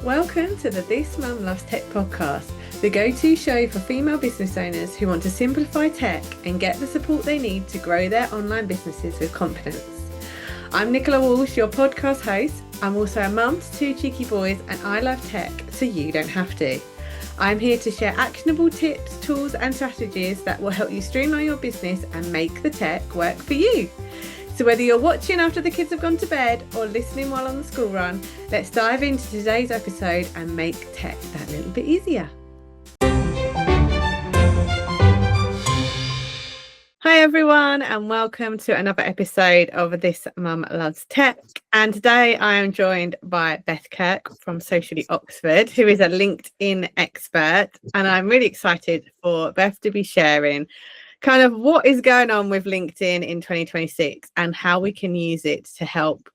Welcome to the This Mum Loves Tech podcast, the go-to show for female business owners who want to simplify tech and get the support they need to grow their online businesses with confidence. I'm Nicola Walsh, your podcast host. I'm also a mum to two cheeky boys and I love tech, so you don't have to. I'm here to share actionable tips, tools and strategies that will help you streamline your business and make the tech work for you. So whether you're watching after the kids have gone to bed or listening while on the school run, let's dive into today's episode and make tech that little bit easier. Hi everyone, and welcome to another episode of This Mum Loves Tech. And today I am joined by Beth Kirk from Socially Oxford, who is a LinkedIn expert. And I'm really excited for Beth to be sharing kind of what is going on with LinkedIn in 2026 and how we can use it to help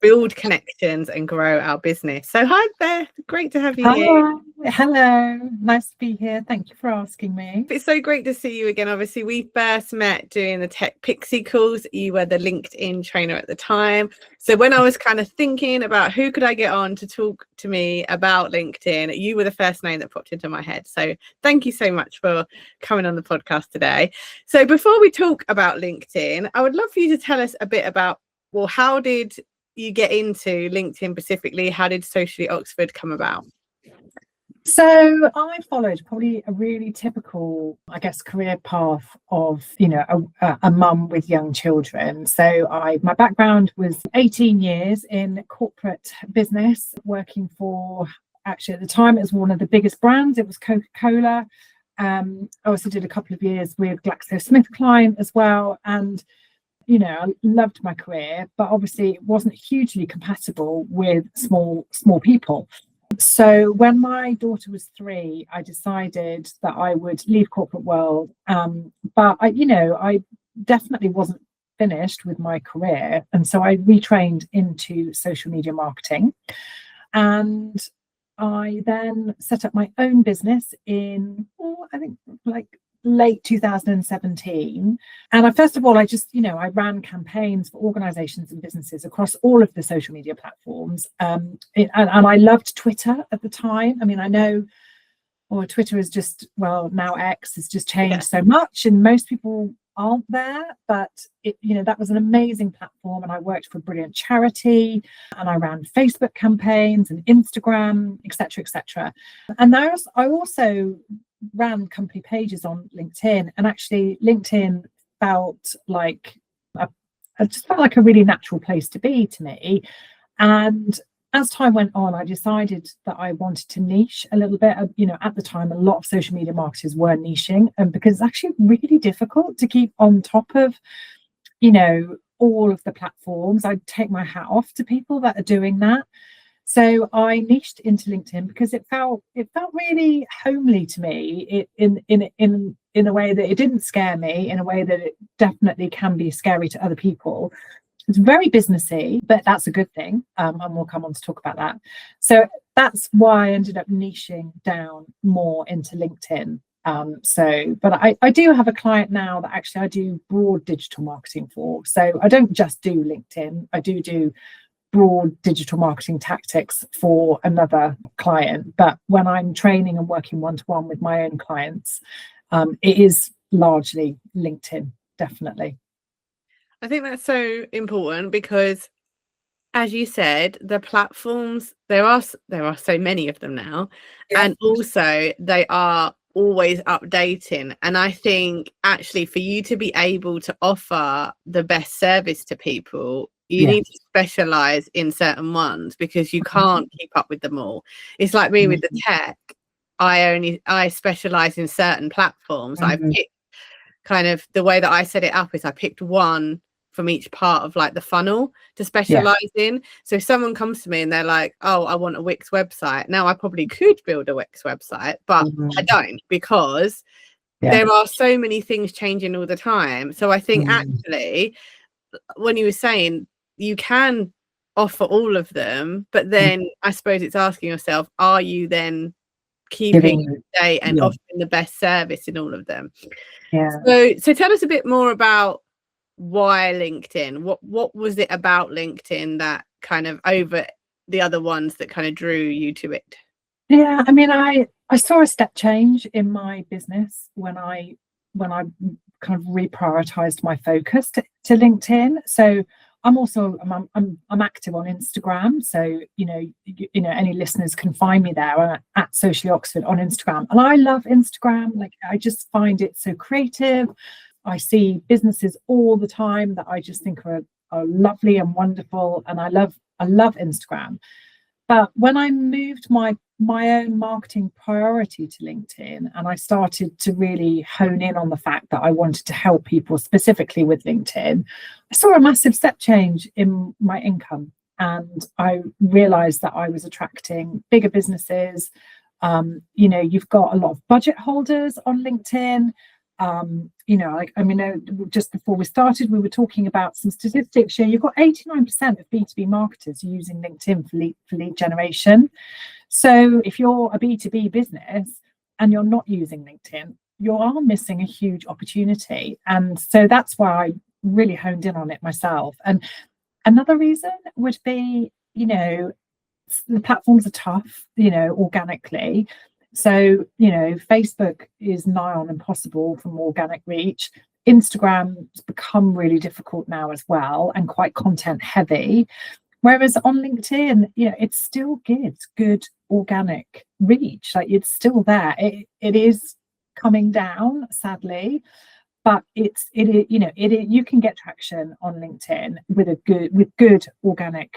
build connections and grow our business. So hi Beth, great to have you here. Hello, nice to be here. Thank you for asking me. It's so great to see you again. Obviously we first met doing the Tech Pixie calls. You were the LinkedIn trainer at the time. So when I was kind of thinking about who could I get on to talk to me about LinkedIn, you were the first name that popped into my head. So thank you so much for coming on the podcast today. So before we talk about LinkedIn, I would love for you to tell us a bit about, well, how did you get into LinkedIn specifically? How did Socially Oxford come about? So I followed probably a really typical, I guess, career path of, a mum with young children. So my background was 18 years in corporate business, working for, actually at the time, it was one of the biggest brands. It was Coca-Cola. I also did a couple of years with GlaxoSmithKline as well. And I loved my career, but obviously it wasn't hugely compatible with small people. So when my daughter was 3, I decided that I would leave corporate world. But I definitely wasn't finished with my career. And so I retrained into social media marketing. And I then set up my own business in, I think late 2017. And I ran campaigns for organizations and businesses across all of the social media platforms. And I loved Twitter at the time. I mean, I know, Twitter is just, now X has just changed so much and most people aren't there, but that was an amazing platform. And I worked for a brilliant charity and I ran Facebook campaigns and Instagram, etc. And I also ran company pages on LinkedIn, and actually LinkedIn felt like a really natural place to be to me. And as time went on, I decided that I wanted to niche a little bit. At the time, a lot of social media marketers were niching, and because it's actually really difficult to keep on top of, all of the platforms. I take my hat off to people that are doing that. So I niched into LinkedIn because it felt really homely to me in a way that it didn't scare me, in a way that it definitely can be scary to other people. It's very businessy, but that's a good thing. And we'll come on to talk about that. So that's why I ended up niching down more into LinkedIn. But I do have a client now that actually I do broad digital marketing for. So I don't just do LinkedIn. I do broad digital marketing tactics for another client. But when I'm training and working one-to-one with my own clients, it is largely LinkedIn, definitely. I think that's so important because, as you said, the platforms, there are so many of them now, and also they are always updating. And I think actually for you to be able to offer the best service to people, you need to specialize in certain ones because you can't keep up with them all. It's like me with the tech. I specialize in certain platforms. I picked kind of the way that I set it up is I picked one from each part of like the funnel to specialize in. So if someone comes to me and they're like, oh, I want a Wix website. Now I probably could build a Wix website, but I don't, because there are so many things changing all the time. So I think actually when you were saying you can offer all of them, but then I suppose it's asking yourself, are you then keeping up to date and offering the best service in all of them? So tell us a bit more about why LinkedIn. What was it about LinkedIn that kind of the other ones that kind of drew you to it? Yeah, I mean, I saw a step change in my business when I kind of reprioritized my focus to LinkedIn. So I'm active on Instagram. So any listeners can find me there. I'm at Socially Oxford on Instagram, and I love Instagram. Like, I just find it so creative. I see businesses all the time that I just think are lovely and wonderful, and I love Instagram. But when I moved my own marketing priority to LinkedIn, and I started to really hone in on the fact that I wanted to help people specifically with LinkedIn, I saw a massive step change in my income. And I realized that I was attracting bigger businesses. You've got a lot of budget holders on LinkedIn. Just before we started, we were talking about some statistics here. You've got 89% of B2B marketers using LinkedIn for lead generation. So if you're a B2B business and you're not using LinkedIn, you are missing a huge opportunity. And so that's why I really honed in on it myself. And another reason would be, the platforms are tough, organically. So, Facebook is nigh on impossible from organic reach. Instagram's become really difficult now as well, and quite content heavy. Whereas on LinkedIn, it still gives good organic reach. Like, it's still there. It is coming down, sadly, but you can get traction on LinkedIn with good organic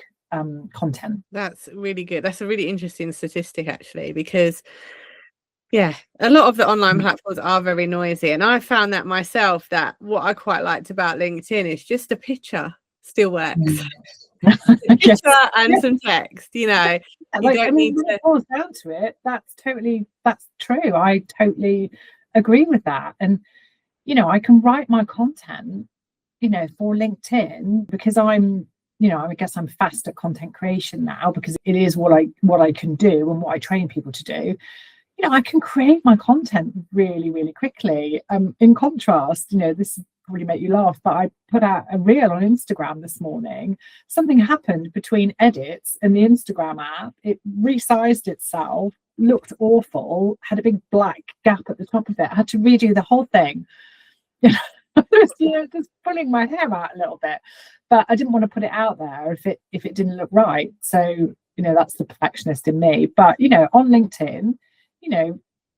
content. That's really good. That's a really interesting statistic, actually, because a lot of the online platforms are very noisy, and I found that myself, that what I quite liked about LinkedIn is just a picture still works. A picture and some text, you don't need to. When it boils down to it, that's true. I totally agree with that. And I can write my content for LinkedIn, because I guess I'm fast at content creation now, because it is what I can do and what I train people to do. I can create my content really, really quickly. In contrast, this probably make you laugh, but I put out a reel on Instagram this morning. Something happened between edits and the Instagram app. It resized itself, looked awful, had a big black gap at the top of it. I had to redo the whole thing. Just pulling my hair out a little bit, but I didn't want to put it out there if it didn't look right. So that's the perfectionist in me. But on LinkedIn,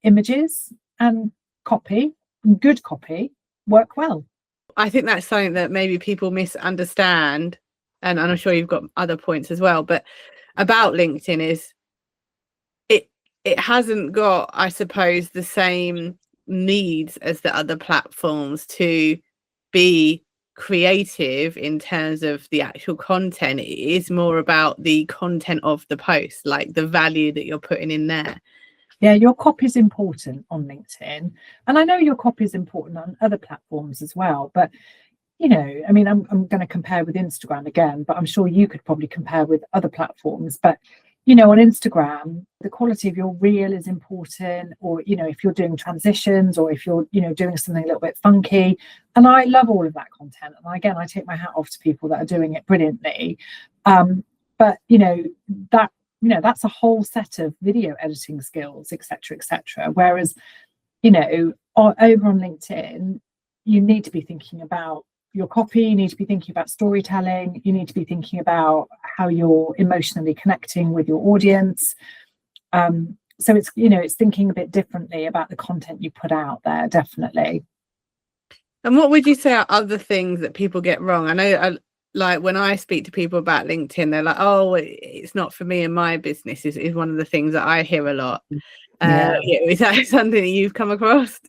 images and copy, good copy, work well. I think that's something that maybe people misunderstand, and I'm sure you've got other points as well, but about LinkedIn is it hasn't got, I suppose, the same needs as the other platforms to be creative in terms of the actual content. It is more about the content of the post, like the value that you're putting in there. Yeah, your copy is important on LinkedIn, and I know your copy is important on other platforms as well. But I'm going to compare with Instagram again, but I'm sure you could probably compare with other platforms. But on Instagram, the quality of your reel is important, or if you're doing transitions, or if you're doing something a little bit funky. And I love all of that content. And again, I take my hat off to people that are doing it brilliantly. But that's a whole set of video editing skills, etc. Whereas over on LinkedIn, you need to be thinking about your copy, you need to be thinking about storytelling, you need to be thinking about how you're emotionally connecting with your audience. So it's thinking a bit differently about the content you put out there, definitely. And what would you say are other things that people get wrong? I know, like when I speak to people about LinkedIn, they're like, "Oh, it's not for me and my business." Is one of the things that I hear a lot. Is that something that you've come across?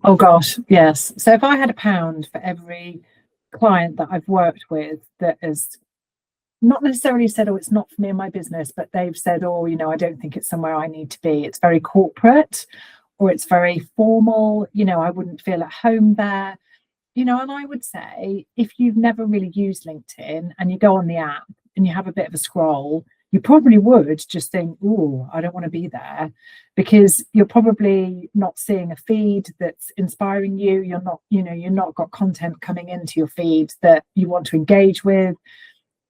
Oh gosh, yes. So if I had £1 for every client that I've worked with that has not necessarily said, "Oh, it's not for me and my business," but they've said, "Oh, I don't think it's somewhere I need to be. It's very corporate, or it's very formal. I wouldn't feel at home there." And I would say, if you've never really used LinkedIn and you go on the app and you have a bit of a scroll, you probably would just think, "Oh, I don't want to be there," because you're probably not seeing a feed that's inspiring you. You're not got content coming into your feed that you want to engage with.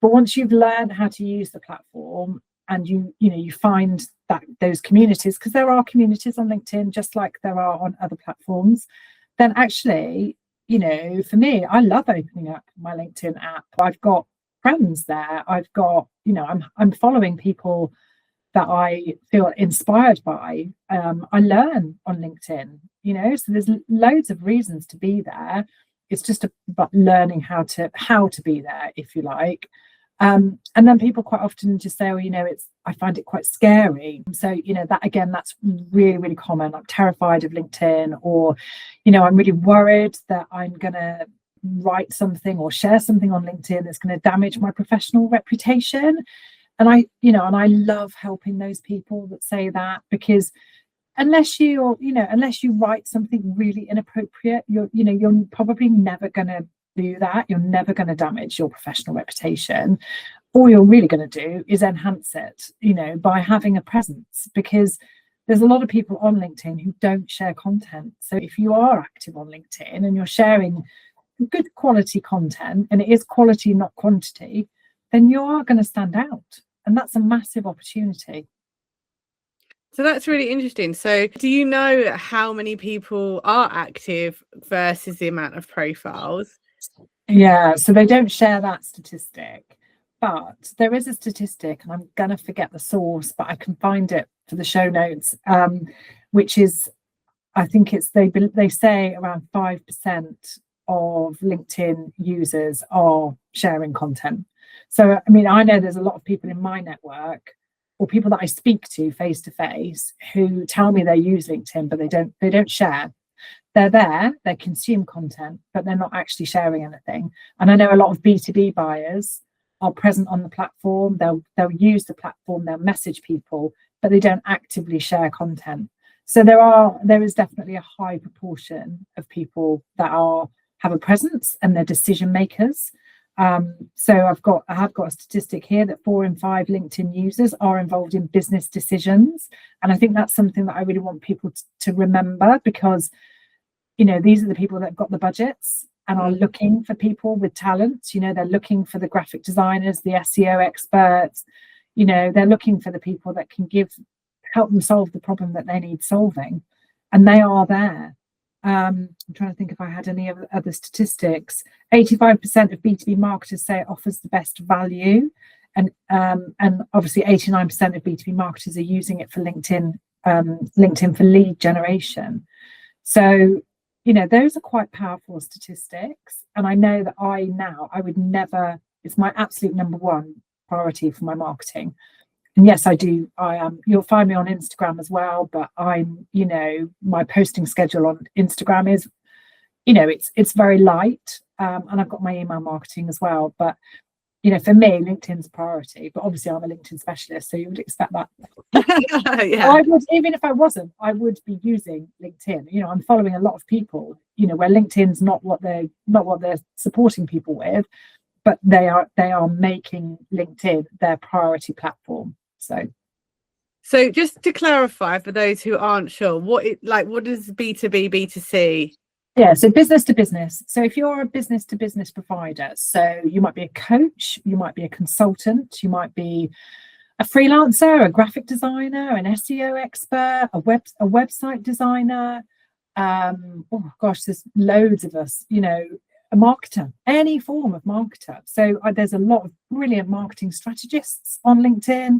But once you've learned how to use the platform, and you find that those communities, because there are communities on LinkedIn just like there are on other platforms, then actually, for me, I love opening up my LinkedIn app. I've got friends there. I've got, I'm following people that I feel inspired by. I learn on LinkedIn, so there's loads of reasons to be there. It's just about learning how to be there, if you like. And then people quite often just say, I find it quite scary. So, that again, that's really, really common. I'm terrified of LinkedIn, or, I'm really worried that I'm going to write something or share something on LinkedIn that's going to damage my professional reputation. And I love helping those people that say that, because unless you write something really inappropriate, you're probably never going to do that. You're never going to damage your professional reputation. All you're really going to do is enhance it, by having a presence, because there's a lot of people on LinkedIn who don't share content. So if you are active on LinkedIn and you're sharing good quality content, and it is quality, not quantity, then you are going to stand out. And that's a massive opportunity. So that's really interesting. So do you know how many people are active versus the amount of profiles? Yeah, so they don't share that statistic, but there is a statistic, and I'm going to forget the source, but I can find it for the show notes, which is, I think it's, they say around 5% of LinkedIn users are sharing content. So, I mean, I know there's a lot of people in my network, or people that I speak to face to face, who tell me they use LinkedIn, but they don't share. They're there, they consume content, but they're not actually sharing anything. And I know a lot of B2B buyers are present on the platform. They'll use the platform, they'll message people, but they don't actively share content. So there is definitely a high proportion of people that have a presence, and they're decision makers. So I have got a statistic here that 4 in 5 LinkedIn users are involved in business decisions. And I think that's something that I really want people to remember, because, these are the people that have got the budgets and are looking for people with talent. They're looking for the graphic designers, the SEO experts, they're looking for the people that can help them solve the problem that they need solving. And they are there. I'm trying to think if I had any other statistics. 85% of B2B marketers say it offers the best value, and obviously 89% of B2B marketers are using it for LinkedIn for lead generation. So, those are quite powerful statistics. And I know that I would never, it's my absolute number one priority for my marketing. And yes, I do. You'll find me on Instagram as well, but my posting schedule on Instagram is, it's very light. And I've got my email marketing as well. But, for me, LinkedIn's priority. But obviously I'm a LinkedIn specialist, so you would expect that. Yeah. I would, even if I wasn't, I would be using LinkedIn. I'm following a lot of people, where LinkedIn's not what they're supporting people with, but they are making LinkedIn their priority platform. So just to clarify for those who aren't sure, what does B2B, B2C? Yeah, so business to business. So if you're a business to business provider, so you might be a coach, you might be a consultant, you might be a freelancer, a graphic designer, an SEO expert, a website designer. Oh gosh, there's loads of us, a marketer, any form of marketer. So there's a lot of brilliant marketing strategists on LinkedIn.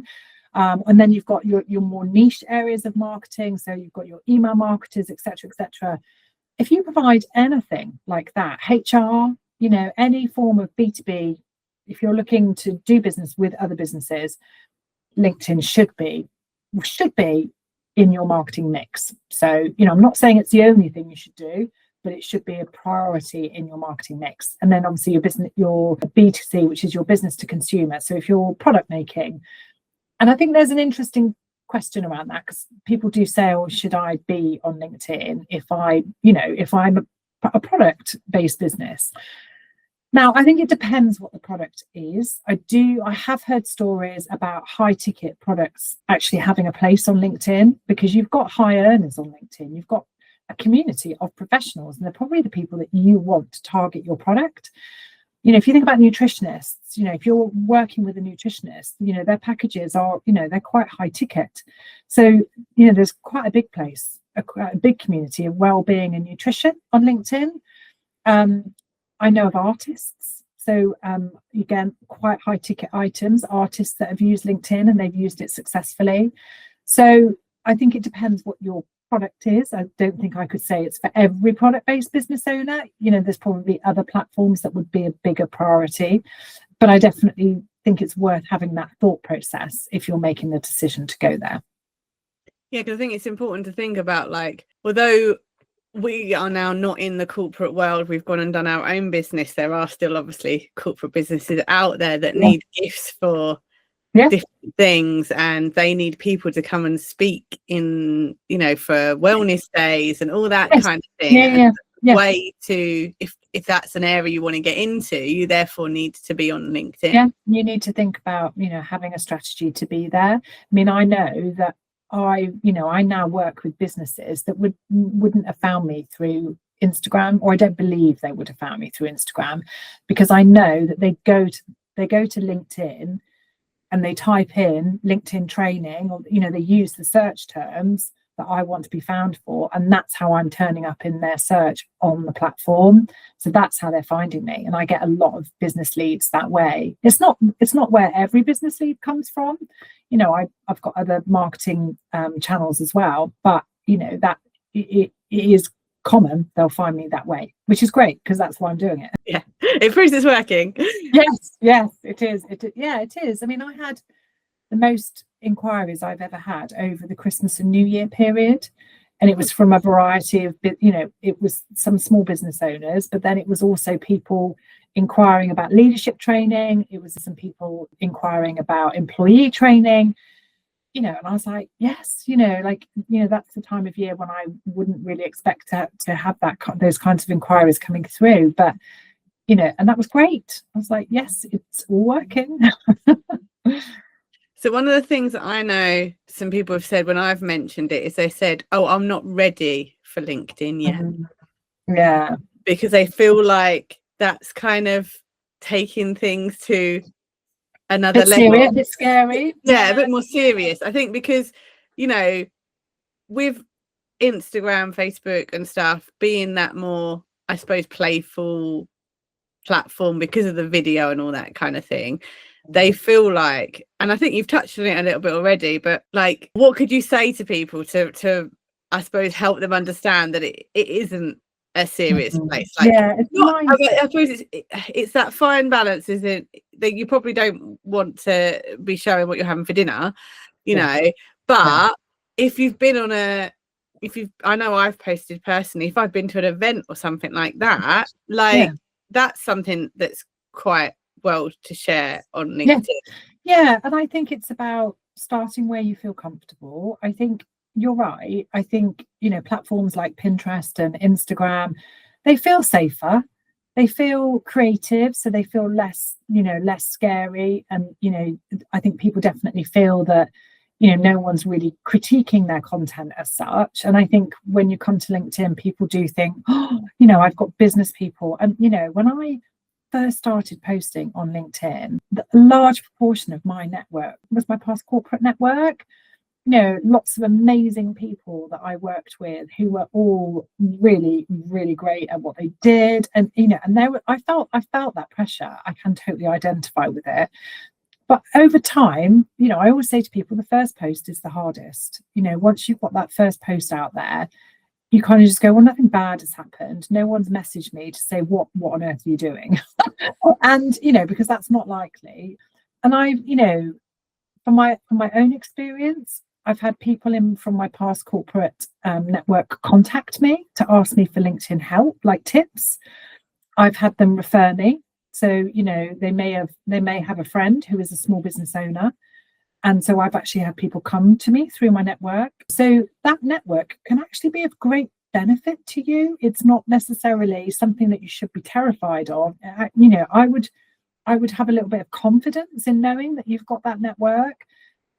And then you've got your more niche areas of marketing. So you've got your email marketers, etc., etc. If you provide anything like that, HR, any form of B2B, if you're looking to do business with other businesses, LinkedIn should be in your marketing mix. So, I'm not saying it's the only thing you should do, but it should be a priority in your marketing mix. And then obviously your B2C, which is your business to consumer. So if you're product making, and I think there's an interesting question around that, because people do say, oh, should I be on LinkedIn if I'm a product-based business? Now, I think it depends what the product is. I have heard stories about high ticket products actually having a place on LinkedIn, because you've got high earners on LinkedIn. You've got a community of professionals, and they're probably the people that you want to target your product. if you think about nutritionists, if you're working with a nutritionist, their packages are, they're quite high ticket. So, there's quite a big place, quite a big community of well-being and nutrition on LinkedIn. I know of artists. So again, quite high ticket items, artists that have used LinkedIn and they've used it successfully. So I think it depends what your product is. I don't think I could say it's for every product-based business owner. There's probably other platforms that would be a bigger priority, but I definitely think it's worth having that thought process if you're making the decision to go there. Yeah, because I think it's important to think about, like, although we are now not in the corporate world, we've gone and done our own business, there are still obviously corporate businesses out there that need gifts for different things, and they need people to come and speak in, for wellness days and all that kind of thing. Way to, if that's an area you want to get into, you therefore need to be on LinkedIn. Yeah, you need to think about, having a strategy to be there. I mean, I know that I now work with businesses that wouldn't have found me through Instagram, or I don't believe they would have found me through Instagram, because I know that they go to LinkedIn and they type in LinkedIn training, or they use the search terms that I want to be found for, and that's how I'm turning up in their search on the platform. So that's how they're finding me, and I get a lot of business leads that way. It's not where every business lead comes from. I've got other marketing channels as well, but that it is common. They'll find me that way, which is great, because that's why I'm doing it. Yeah, it proves it's working. Yes, it is. It is. I mean, I had the most inquiries I've ever had over the Christmas and New Year period, and it was from a variety of, it was some small business owners, but then it was also people inquiring about leadership training. It was some people inquiring about employee training, and I was like, yes, that's the time of year when I wouldn't really expect to have those kinds of inquiries coming through, but and that was great. I was like, yes, it's all working. So one of the things that I know some people have said when I've mentioned it is they said, oh, I'm not ready for LinkedIn yet. Yeah. Because they feel like that's kind of taking things to another level. A bit scary. Yeah, a bit more serious. I think because, with Instagram, Facebook and stuff being that more, I suppose, playful platform because of the video and all that kind of thing, they feel like, and I think you've touched on it a little bit already, but like, what could you say to people to I suppose help them understand that it isn't a serious place? Like, it's not, I suppose it's that fine balance, isn't it, that you probably don't want to be showing what you're having for dinner, but if you've been on I know I've posted personally, if I've been to an event or something like that, that's something that's quite well to share on LinkedIn. Yeah, and I think it's about starting where you feel comfortable. I think you're right. I think platforms like Pinterest and Instagram, they feel safer, they feel creative, so they feel less scary, and I think people definitely feel that no one's really critiquing their content as such. And I think when you come to LinkedIn, people do think, I've got business people, and when I first started posting on LinkedIn, a large proportion of my network was my past corporate network. Lots of amazing people that I worked with who were all really, really great at what they did, and I felt that pressure. I can totally identify with it. But over time, I always say to people, the first post is the hardest. Once you've got that first post out there, you kind of just go, well, nothing bad has happened. No one's messaged me to say, what on earth are you doing? And, because that's not likely. And I've, from my own experience, I've had people from my past corporate network contact me to ask me for LinkedIn help, like tips. I've had them refer me. So, they may have a friend who is a small business owner. And so I've actually had people come to me through my network. So that network can actually be of great benefit to you. It's not necessarily something that you should be terrified of. I would have a little bit of confidence in knowing that you've got that network.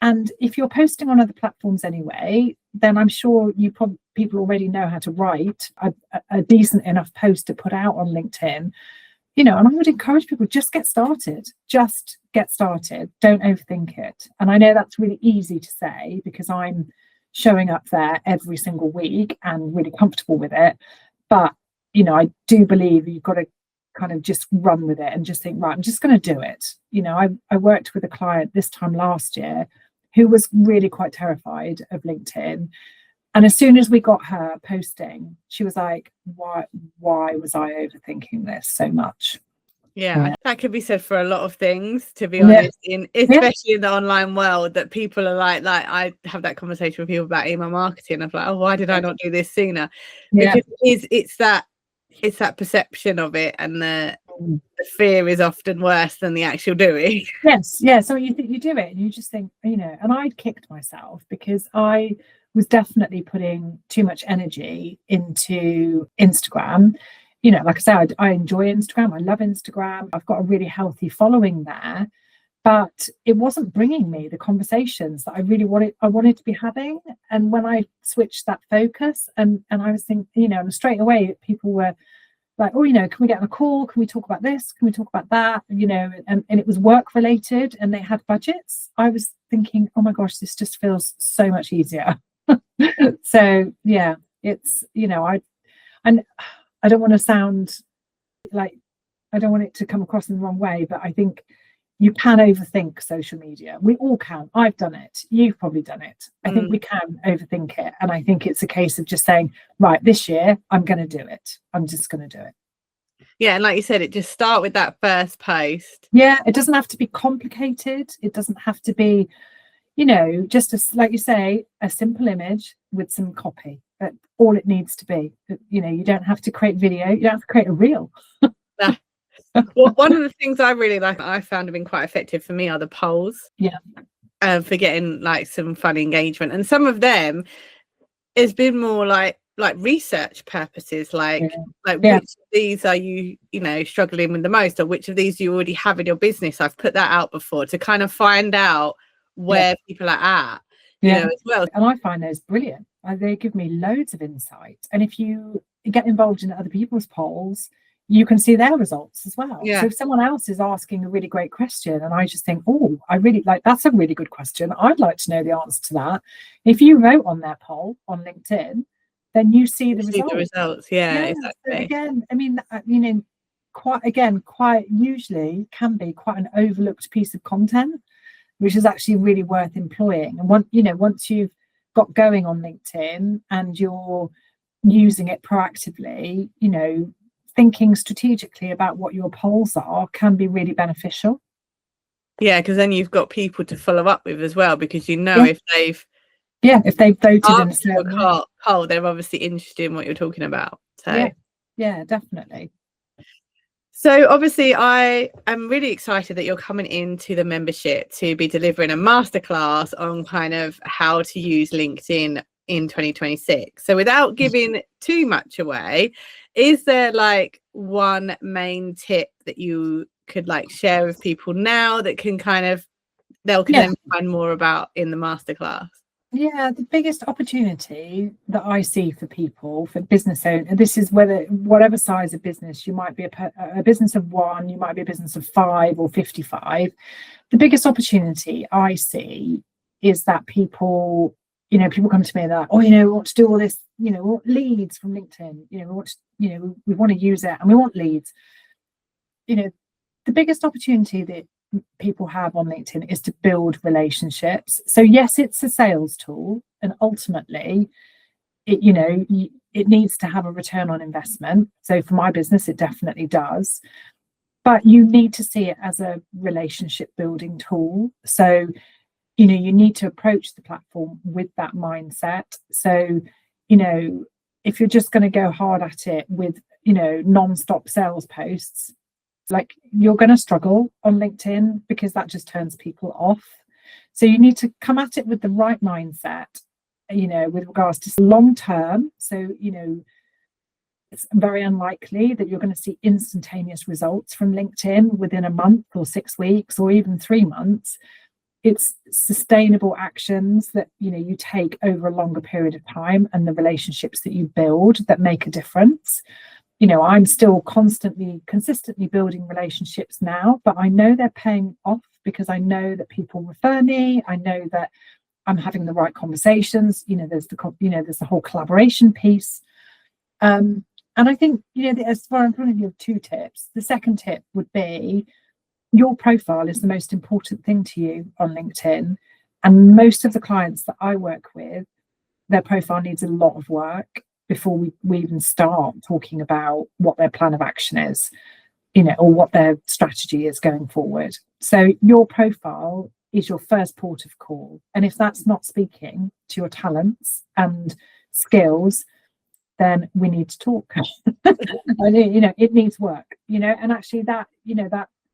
And if you're posting on other platforms anyway, then I'm sure people already know how to write a decent enough post to put out on LinkedIn. and I would encourage people, just get started, don't overthink it. And I know that's really easy to say because I'm showing up there every single week and really comfortable with it. But, I do believe you've got to kind of just run with it and just think, right, I'm just going to do it. I worked with a client this time last year who was really quite terrified of LinkedIn. And as soon as we got her posting, she was like, why was I overthinking this so much? Yeah, that could be said for a lot of things, to be honest, especially in the online world, that people are like I have that conversation with people about email marketing of like, oh, why did I not do this sooner? Because it's that perception of it, and the fear is often worse than the actual doing. So you think you do it and you just think, and I'd kicked myself because I was definitely putting too much energy into Instagram. Like I said, I enjoy Instagram. I love Instagram. I've got a really healthy following there, but it wasn't bringing me the conversations that I really wanted to be having. And when I switched that focus, and I was thinking, and straight away people were like, oh, can we get on a call? Can we talk about this? Can we talk about that? And it was work related and they had budgets. I was thinking, oh my gosh, this just feels so much easier. So yeah, it's, I don't want to sound like, I don't want it to come across in the wrong way, but I think you can overthink social media. We all can. I've done it. You've probably done it. I think we can overthink it. And I think it's a case of just saying, right, this year, I'm going to do it. I'm just going to do it. Yeah. And like you said, it just start with that first post. Yeah. It doesn't have to be complicated. It doesn't have to be, just like you say, a simple image with some copy. That's all it needs to be. You don't have to create video. You don't have to create a reel. Well, one of the things I really like, I found have been quite effective for me, are the polls. Yeah. For getting like some fun engagement, and some of them has been more like research purposes, which of these are you struggling with the most, or which of these do you already have in your business? I've put that out before to kind of find out where people are at, as well. And I find those brilliant. They give me loads of insight. And if you get involved in other people's polls, you can see their results as well. So if someone else is asking a really great question and I just think, oh, I really like, that's a really good question, I'd like to know the answer to that. If you vote on their poll on LinkedIn, then you see the results. Exactly. So again, quite usually can be quite an overlooked piece of content, which is actually really worth employing. And once you've got going on LinkedIn and you're using it proactively, thinking strategically about what your polls are can be really beneficial. Yeah, because then you've got people to follow up with as well, because if they've voted in a certain poll, they're obviously interested in what you're talking about. So yeah, definitely. So obviously I am really excited that you're coming into the membership to be delivering a masterclass on kind of how to use LinkedIn in 2026. So without giving too much away, is there like one main tip that you could like share with people now that can then find more about in the masterclass? Yeah, the biggest opportunity that I see for people, for business owners, this is whatever size of business, you might be a business of 1, you might be a business of 5 or 55. The biggest opportunity I see is that people come to me and they're like, oh, we want to do all this, we want leads from LinkedIn, we want to use it and we want leads. The biggest opportunity that people have on LinkedIn is to build relationships. So yes, it's a sales tool, and ultimately it needs to have a return on investment. So for my business, it definitely does. But you need to see it as a relationship building tool. So you need to approach the platform with that mindset. So if you're just going to go hard at it with non-stop sales posts, like, you're going to struggle on LinkedIn because that just turns people off. So you need to come at it with the right mindset, with regards to long term. So it's very unlikely that you're going to see instantaneous results from LinkedIn within a month or 6 weeks or even 3 months. It's sustainable actions that you take over a longer period of time, and the relationships that you build that make a difference. I'm still consistently building relationships now, but I know they're paying off because I know that people refer me. I know that I'm having the right conversations. There's the whole collaboration piece. And I think, as far as I'm going to give 2 tips, the second tip would be your profile is the most important thing to you on LinkedIn. And most of the clients that I work with, their profile needs a lot of work before we even start talking about what their plan of action is, or what their strategy is going forward. So your profile is your first port of call. And if that's not speaking to your talents and skills, then we need to talk. It needs work, and actually that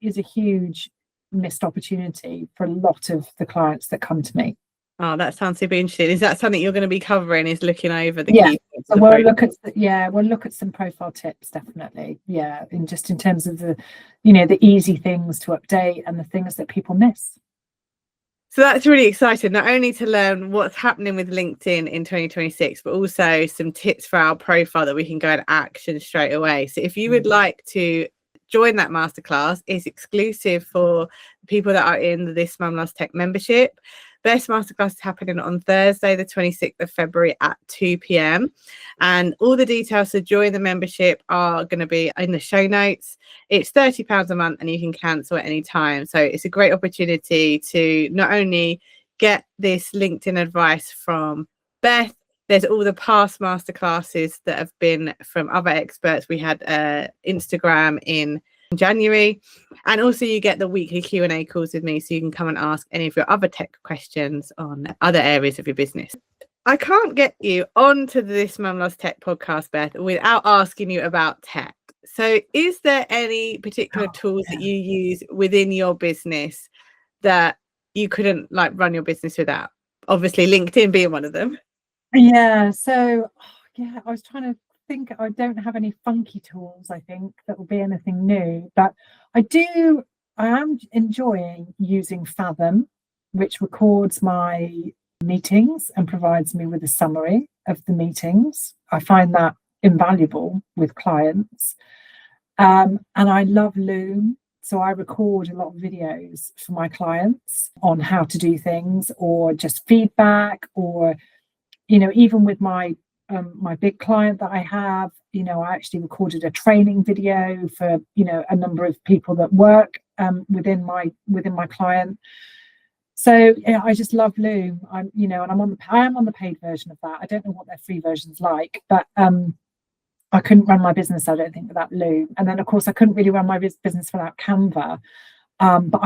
is a huge missed opportunity for a lot of the clients that come to me. Oh, that sounds super interesting. Is that something you're going to be covering, is looking over the key points? So we'll look at some profile tips, definitely. Yeah, in terms of the easy things to update and the things that people miss. So that's really exciting, not only to learn what's happening with LinkedIn in 2026, but also some tips for our profile that we can go and action straight away. So if you would like to join that masterclass, it's exclusive for people that are in the This Mum Loves Tech membership. Best masterclass is happening on Thursday, the 26th of February at 2 p.m. And all the details to join the membership are going to be in the show notes. It's £30 a month and you can cancel at any time. So it's a great opportunity to not only get this LinkedIn advice from Beth, there's all the past masterclasses that have been from other experts. We had Instagram in January, and also you get the weekly Q&A calls with me, so you can come and ask any of your other tech questions on other areas of your business. I can't get you onto This Mum Loves Tech podcast, Beth, without asking you about tech. So is there any particular tools that you use within your business that you couldn't run your business without? Obviously LinkedIn being one of them. Yeah, so I was trying to think. I don't have any funky tools, I think, that will be anything new, but I am enjoying using Fathom, which records my meetings and provides me with a summary of the meetings. I find that invaluable with clients. And I love Loom. So I record a lot of videos for my clients on how to do things, or just feedback, or even with my big client that I have, I actually recorded a training video for a number of people that work within my client. So I just love Loom. And I am on the paid version of that. I don't know what their free version's like, but I couldn't run my business, I don't think, without Loom. And then of course I couldn't really run my business without Canva. But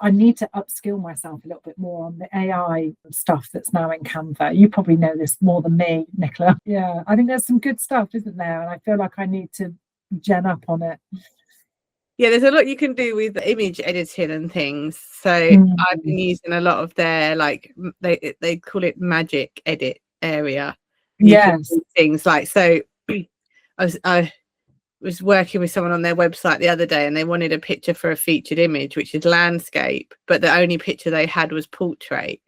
I need to upskill myself a little bit more on the AI stuff that's now in Canva. You probably know this more than me, Nicola. Yeah, I think there's some good stuff, isn't there? And I feel like I need to gen up on it. Yeah, there's a lot you can do with image editing and things. So I've been using a lot of their, they call it magic edit area. Yes. Things so I was working with someone on their website the other day, and they wanted a picture for a featured image, which is landscape, but the only picture they had was portrait.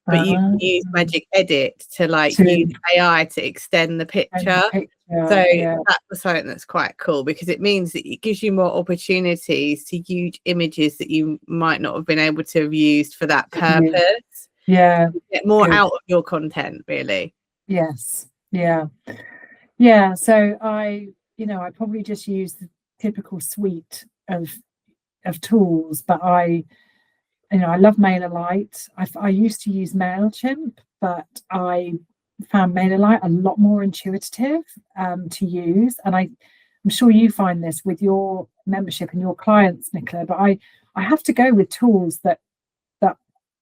But you can use Magic Edit to use AI to extend the picture. So that's something that's quite cool, because it means that it gives you more opportunities to use images that you might not have been able to have used for that purpose. Yeah. Get more out of your content, really. Yes. Yeah. Yeah. So I probably just use the typical suite of tools, but I love MailerLite. I used to use MailChimp, but I found MailerLite a lot more intuitive to use. And I'm sure you find this with your membership and your clients, Nicola, but I have to go with tools that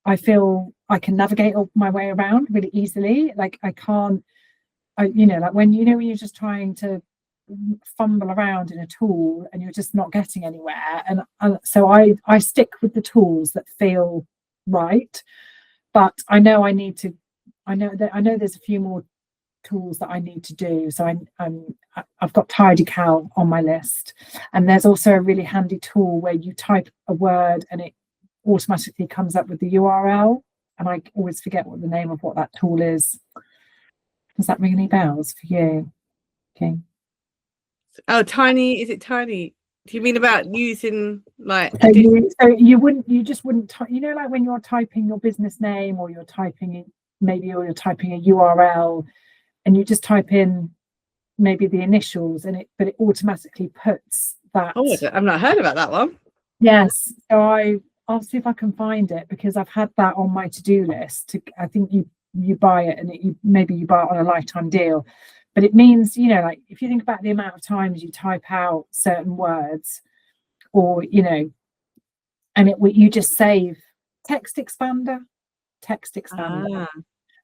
I feel I can navigate my way around really easily. I can't, when you're just trying to fumble around in a tool and you're just not getting anywhere, and so I stick with the tools that feel right. But I know there's a few more tools that I need to do. So I've got TidyCal on my list, and there's also a really handy tool where you type a word and it automatically comes up with the URL, and I always forget what the name of what that tool is. Does that ring any bells for you? Okay. Oh, tiny. Is it tiny? Do you mean about using like So you just wouldn't you know, like when you're typing your business name, or you're typing in or you're typing a URL, and you just type in maybe the initials, and it automatically puts that. Oh, I've not heard about that one. Yes, so I'll see if I can find it, because I've had that on my to-do list. I think you buy it, and maybe you buy it on a lifetime deal, but it means, you know, like if you think about the amount of times you type out certain words, or you know, and you just save text expander,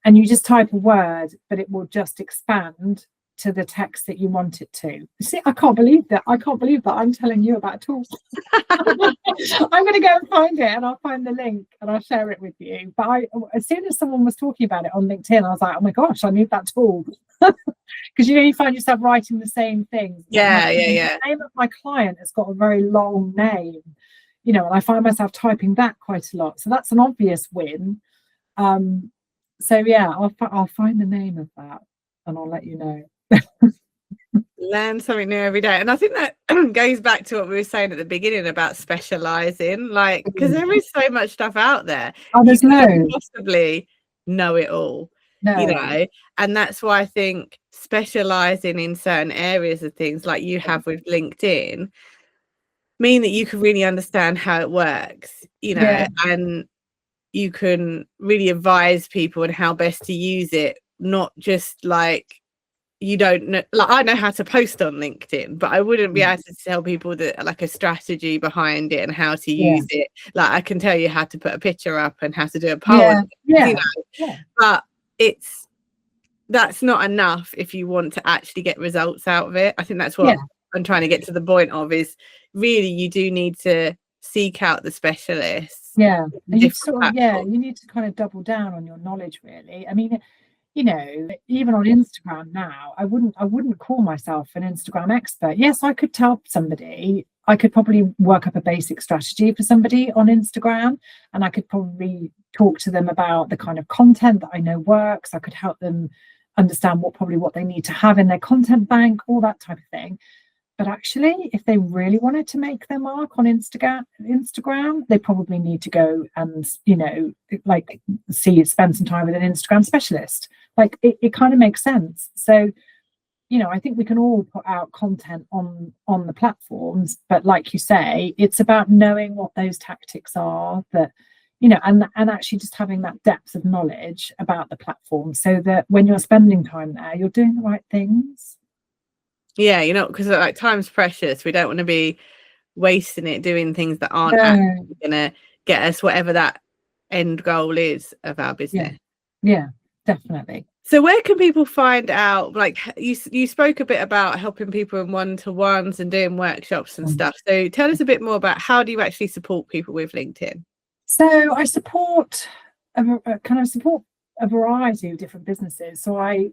and you just type a word, but it will just expand to the text that you want it to. See, I can't believe that I'm telling you about tools. I'm going to go and find it, and I'll find the link and I'll share it with you. But as soon as someone was talking about it on LinkedIn, I was like, oh my gosh, I need that tool. Because you know, you find yourself writing the same things. Yeah. The name of my client has got a very long name, you know, and I find myself typing that quite a lot. So that's an obvious win. So yeah, I'll find the name of that, and I'll let you know. Learn something new every day. And I think that goes back to what we were saying at the beginning about specializing, like, because there is so much stuff out there. There's you can't possibly know it all. You know, and that's why I think specializing in certain areas of things like you have with LinkedIn mean that you can really understand how it works, you know, and you can really advise people on how best to use it, not just like, you don't know, like I know how to post on LinkedIn, but I wouldn't be able to tell people that like a strategy behind it and how to use it. Like I can tell you how to put a picture up and how to do a poll, you know, but that's not enough if you want to actually get results out of it. I think that's what I'm trying to get to the point of, is really you do need to seek out the specialists. And you need to kind of double down on your knowledge, really. I mean, you know, even on Instagram now, I wouldn't call myself an Instagram expert. Yes, I could tell somebody, I could probably work up a basic strategy for somebody on Instagram, and I could probably talk to them about the kind of content that I know works. I could help them understand what they need to have in their content bank, all that type of thing. But actually, if they really wanted to make their mark on Instagram, they probably need to go and, you know, like spend some time with an Instagram specialist. Like it kind of makes sense. So, you know, I think we can all put out content on the platforms, but like you say, it's about knowing what those tactics are, that, you know, and actually just having that depth of knowledge about the platform, so that when you're spending time there, you're doing the right things. Yeah, you know, because like time's precious. We don't want to be wasting it doing things that aren't actually gonna get us whatever that end goal is of our business. Yeah, definitely. So where can people find out, like you spoke a bit about helping people in one-to-ones and doing workshops and stuff. So tell us a bit more about how do you actually support people with LinkedIn? So I support a variety of different businesses. So I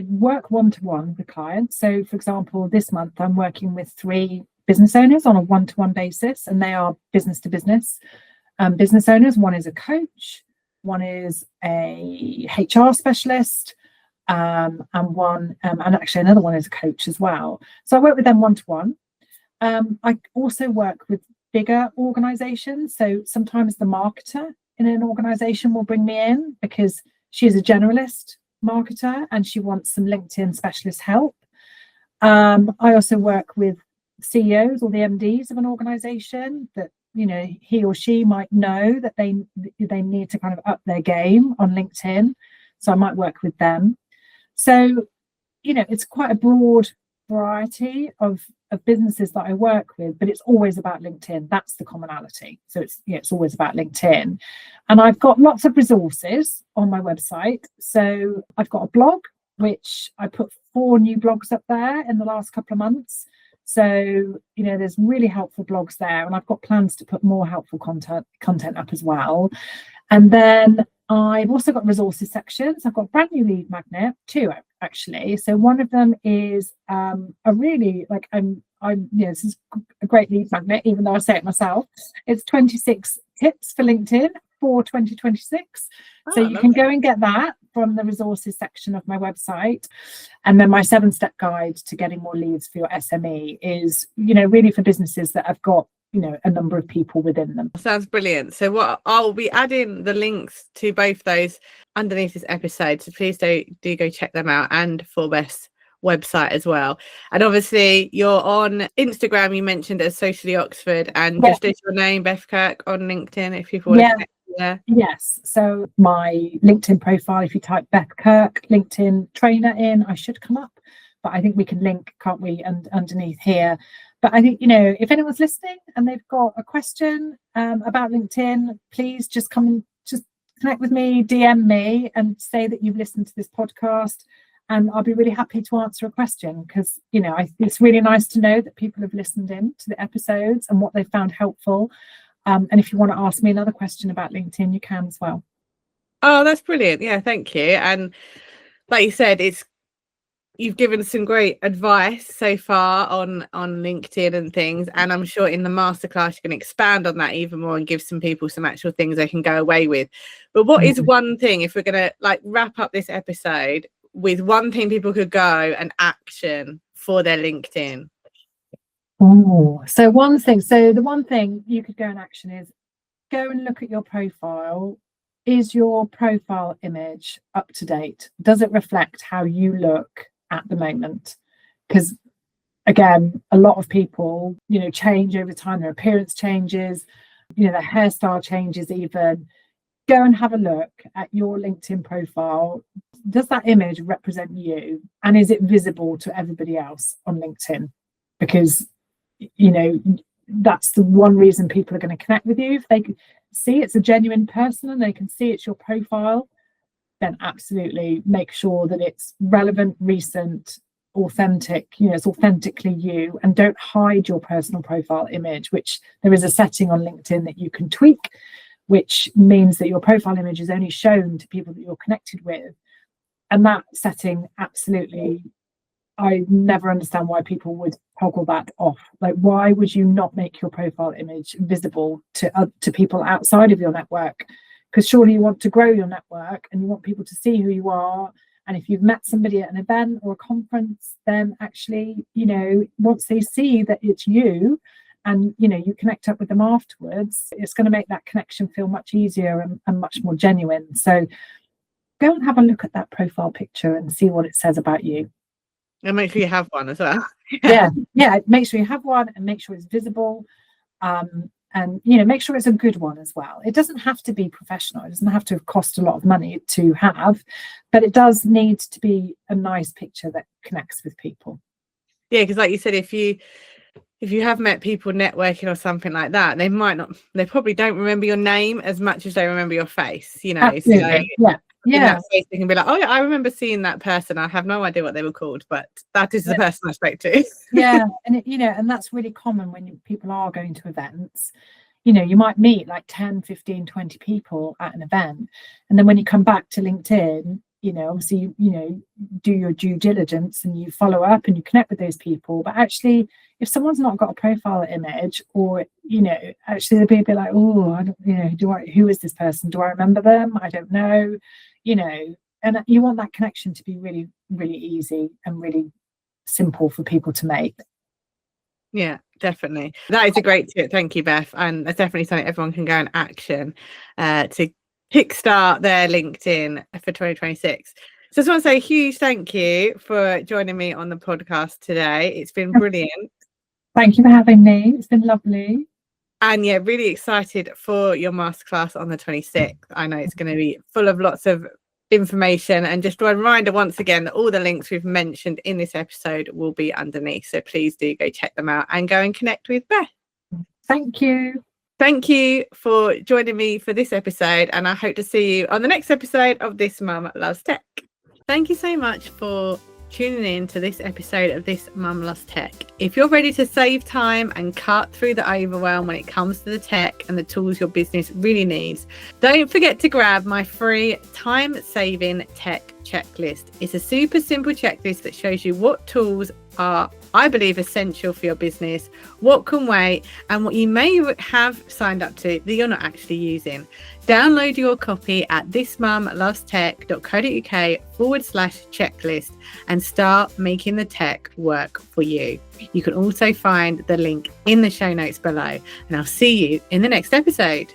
work one-to-one with clients. So for example, this month I'm working with 3 business owners on a one-to-one basis, and they are business to business business owners. One is a coach, one is a HR specialist, and actually another one is a coach as well. So I work with them one-to-one. I also work with bigger organizations. So sometimes the marketer in an organization will bring me in because she is a generalist marketer and she wants some LinkedIn specialist help. I also work with CEOs or the MDs of an organization that, you know, he or she might know that they need to kind of up their game on LinkedIn. So I might work with them. So, you know, it's quite a broad variety of businesses that I work with, but it's always about LinkedIn. That's the commonality. So it's always about LinkedIn. And I've got lots of resources on my website. So I've got a blog, which I put 4 new blogs up there in the last couple of months. So, you know, there's really helpful blogs there, and I've got plans to put more helpful content up as well. And then I've also got resources sections. I've got a brand new lead magnet, 2 actually. So one of them is a really, like, this is a great lead magnet, even though I say it myself. It's 26 tips for LinkedIn for 2026. So you can go and get that from the resources section of my website. And then my 7-step guide to getting more leads for your SME is, really for businesses that have got, a number of people within them. Sounds brilliant. So what I'll be adding the links to both those underneath this episode. So please do go check them out, and for Beth's website as well. And obviously you're on Instagram, you mentioned, as Socially Oxford, and just as your name, Beth Kirk, on LinkedIn if people want to connect there. Yes, so my LinkedIn profile, if you type Beth Kirk LinkedIn trainer in, I should come up, but I think we can link, can't we, and underneath here. But I think, if anyone's listening and they've got a question about LinkedIn, please just come and just connect with me, DM me and say that you've listened to this podcast. And I'll be really happy to answer a question, because, it's really nice to know that people have listened in to the episodes and what they found helpful. And if you want to ask me another question about LinkedIn, you can as well. Oh, that's brilliant. Yeah, thank you. And like you said, you've given some great advice so far on LinkedIn and things. And I'm sure in the masterclass, you can expand on that even more and give some people some actual things they can go away with. But what is one thing, if we're going to wrap up this episode with one thing people could go and action for their LinkedIn? Oh, so one thing. So the one thing you could go and action is go and look at your profile. Is your profile image up to date? Does it reflect how you look at the moment? Because again, a lot of people, change over time. Their appearance changes, their hairstyle changes even. Go and have a look at your LinkedIn profile. Does that image represent you? And is it visible to everybody else on LinkedIn? Because, that's the one reason people are going to connect with you. If they can see it's a genuine person and they can see it's your profile, then absolutely make sure that it's relevant, recent, authentic, it's authentically you, and don't hide your personal profile image, which there is a setting on LinkedIn that you can tweak, which means that your profile image is only shown to people that you're connected with. And that setting, absolutely, I never understand why people would toggle that off. Why would you not make your profile image visible to people outside of your network? Because surely you want to grow your network and you want people to see who you are. And if you've met somebody at an event or a conference, then actually, once they see that it's you, and you connect up with them afterwards, it's going to make that connection feel much easier and much more genuine. So go and have a look at that profile picture and see what it says about you. And make sure you have one as well. yeah make sure you have one, and make sure it's visible, and make sure it's a good one as well. It doesn't have to be professional, it doesn't have to cost a lot of money to have, but it does need to be a nice picture that connects with people. Yeah, because like you said, if you have met people networking or something like that, they probably don't remember your name as much as they remember your face, Absolutely. So in that face they can be like, oh yeah, I remember seeing that person. I have no idea what they were called, but that is the person I spoke to. And that's really common when people are going to events. You might meet 10, 15, 20 people at an event, and then when you come back to LinkedIn, obviously you do your due diligence and you follow up and you connect with those people. But actually, if someone's not got a profile image, or actually they'll be a bit like, oh, I don't, who is this person? Do I remember them? I don't know. And you want that connection to be really, really easy and really simple for people to make. Yeah, definitely. That is a great tip. Thank you, Beth. And that's definitely something everyone can go in action to kickstart their LinkedIn for 2026. So I just want to say a huge thank you for joining me on the podcast today. It's been brilliant. Thank you for having me. It's been lovely. And yeah, really excited for your masterclass on the 26th. I know it's going to be full of lots of information, and just a reminder once again that all the links we've mentioned in this episode will be underneath. So please do go check them out and go and connect with Beth. Thank you. Thank you for joining me for this episode, and I hope to see you on the next episode of This Mum Loves Tech. Thank you so much for tuning in to this episode of This Mum Loves Tech. If you're ready to save time and cut through the overwhelm when it comes to the tech and the tools your business really needs, don't forget to grab my free time-saving tech checklist. It's a super simple checklist that shows you what tools are I believe essential for your business, what can wait, and what you may have signed up to that you're not actually using. Download your copy at thismumlovestech.co.uk/checklist and start making the tech work for you. You can also find the link in the show notes below, and I'll see you in the next episode.